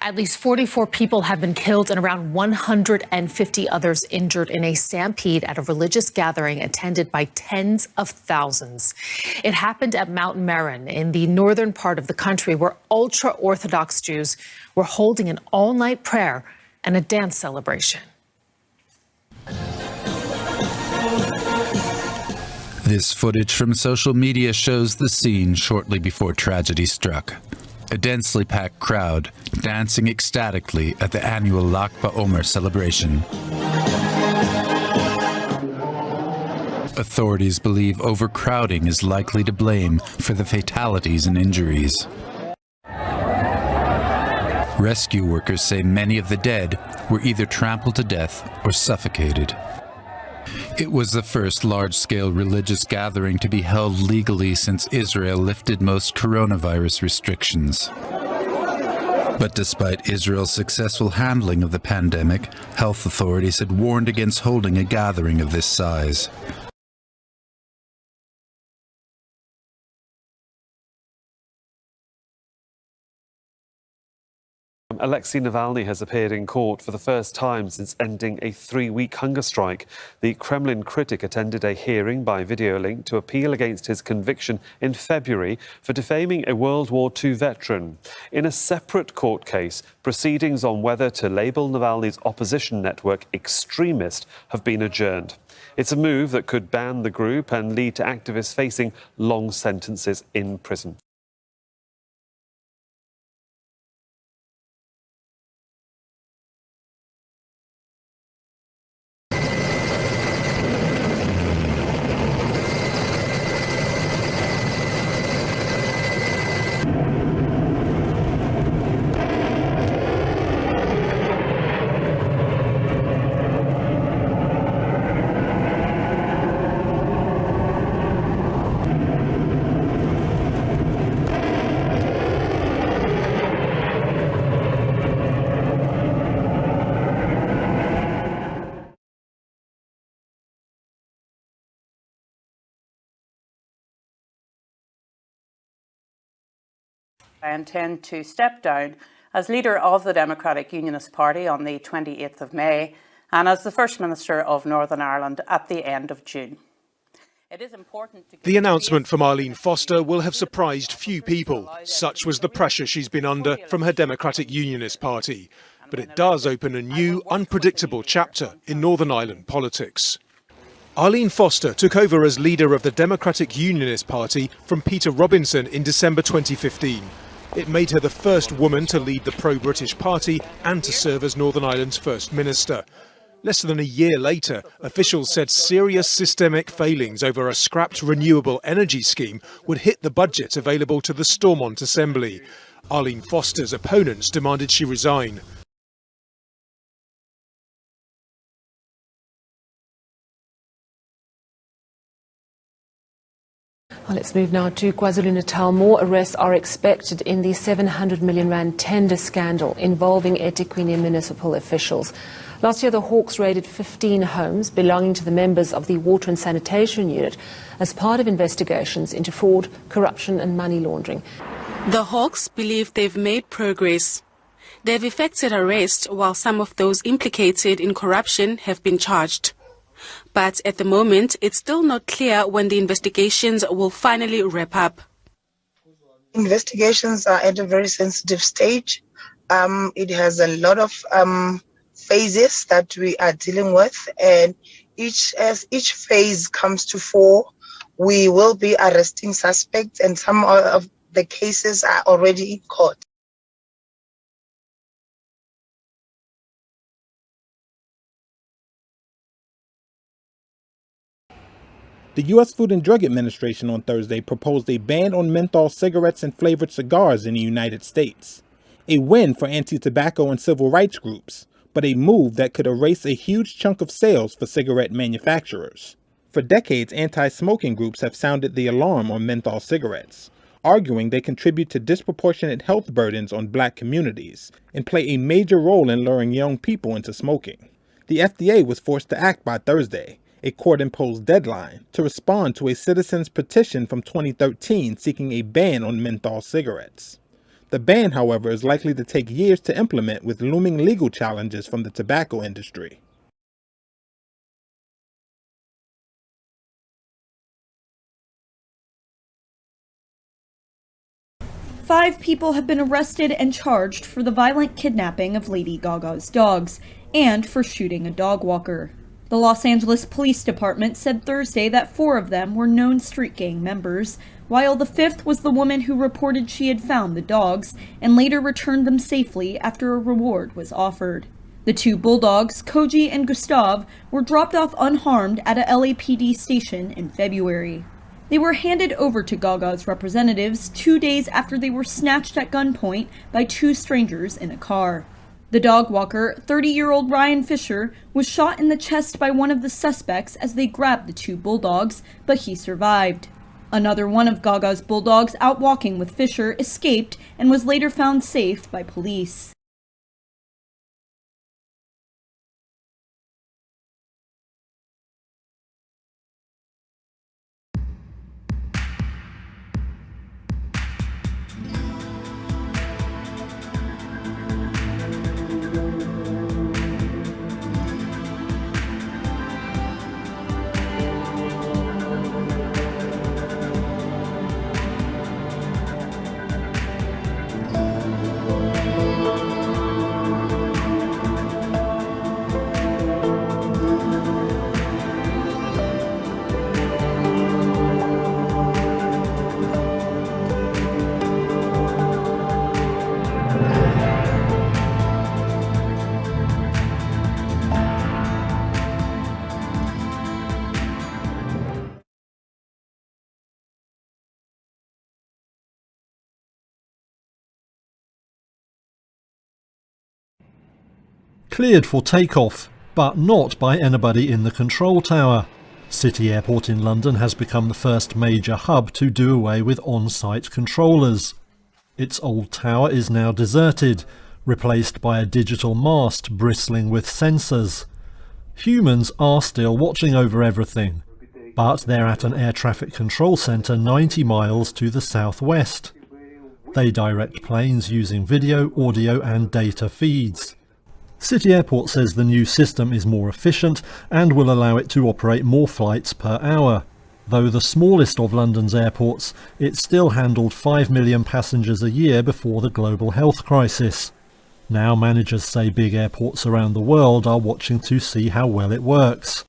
At least 44 people have been killed and around 150 others injured in a stampede at a religious gathering attended by tens of thousands. It happened at Mount Meron in the northern part of the country, where ultra-Orthodox Jews were holding an all-night prayer and a dance celebration. This footage from social media shows the scene shortly before tragedy struck. A densely packed crowd dancing ecstatically at the annual Lag BaOmer celebration. Authorities believe overcrowding is likely to blame for the fatalities and injuries. Rescue workers say many of the dead were either trampled to death or suffocated. It was the first large-scale religious gathering to be held legally since Israel lifted most coronavirus restrictions. But despite Israel's successful handling of the pandemic, health authorities had warned against holding a gathering of this size. Alexei Navalny has appeared in court for the first time since ending a 3-week hunger strike. The Kremlin critic attended a hearing by video link to appeal against his conviction in February for defaming a World War II veteran. In a separate court case, proceedings on whether to label Navalny's opposition network extremist have been adjourned. It's a move that could ban the group and lead to activists facing long sentences in prison. I intend to step down as leader of the Democratic Unionist Party on the 28th of May and as the First Minister of Northern Ireland at the end of June. It is important to... The announcement from Arlene Foster will have surprised few people. Such was the pressure she's been under from her Democratic Unionist Party. But it does open a new, unpredictable chapter in Northern Ireland politics. Arlene Foster took over as leader of the Democratic Unionist Party from Peter Robinson in December 2015. It made her the first woman to lead the pro-British party and to serve as Northern Ireland's First Minister. Less than a year later, officials said serious systemic failings over a scrapped renewable energy scheme would hit the budget available to the Stormont Assembly. Arlene Foster's opponents demanded she resign. Well, let's move now to KwaZulu-Natal. More arrests are expected in the 700 million rand tender scandal involving eThewkini municipal officials. Last year, the Hawks raided 15 homes belonging to the members of the Water and Sanitation Unit as part of investigations into fraud, corruption and money laundering. The Hawks believe they've made progress. They've effected arrests while some of those implicated in corruption have been charged. But at the moment, it's still not clear when the investigations will finally wrap up. Investigations are at a very sensitive stage. It has a lot of phases that we are dealing with, and as each phase comes to fore, we will be arresting suspects, and some of the cases are already in court. The U.S. Food and Drug Administration on Thursday proposed a ban on menthol cigarettes and flavored cigars in the United States. A win for anti-tobacco and civil rights groups, but a move that could erase a huge chunk of sales for cigarette manufacturers. For decades, anti-smoking groups have sounded the alarm on menthol cigarettes, arguing they contribute to disproportionate health burdens on black communities and play a major role in luring young people into smoking. The FDA was forced to act by Thursday, a court-imposed deadline, to respond to a citizen's petition from 2013 seeking a ban on menthol cigarettes. The ban, however, is likely to take years to implement, with looming legal challenges from the tobacco industry. Five people have been arrested and charged for the violent kidnapping of Lady Gaga's dogs and for shooting a dog walker. The Los Angeles Police Department said Thursday that 4 of them were known street gang members, while the 5th was the woman who reported she had found the dogs and later returned them safely after a reward was offered. The 2 bulldogs, Koji and Gustav, were dropped off unharmed at a LAPD station in February. They were handed over to Gaga's representatives 2 days after they were snatched at gunpoint by 2 strangers in a car. The dog walker, 30-year-old Ryan Fisher, was shot in the chest by one of the suspects as they grabbed the 2 bulldogs, but he survived. Another one of Gaga's bulldogs out walking with Fisher escaped and was later found safe by police. Cleared for takeoff, but not by anybody in the control tower. City Airport in London has become the first major hub to do away with on-site controllers. Its old tower is now deserted, replaced by a digital mast bristling with sensors. Humans are still watching over everything, but they're at an air traffic control centre 90 miles to the southwest. They direct planes using video, audio and data feeds. City Airport says the new system is more efficient and will allow it to operate more flights per hour. Though the smallest of London's airports, it still handled 5 million passengers a year before the global health crisis. Now managers say big airports around the world are watching to see how well it works.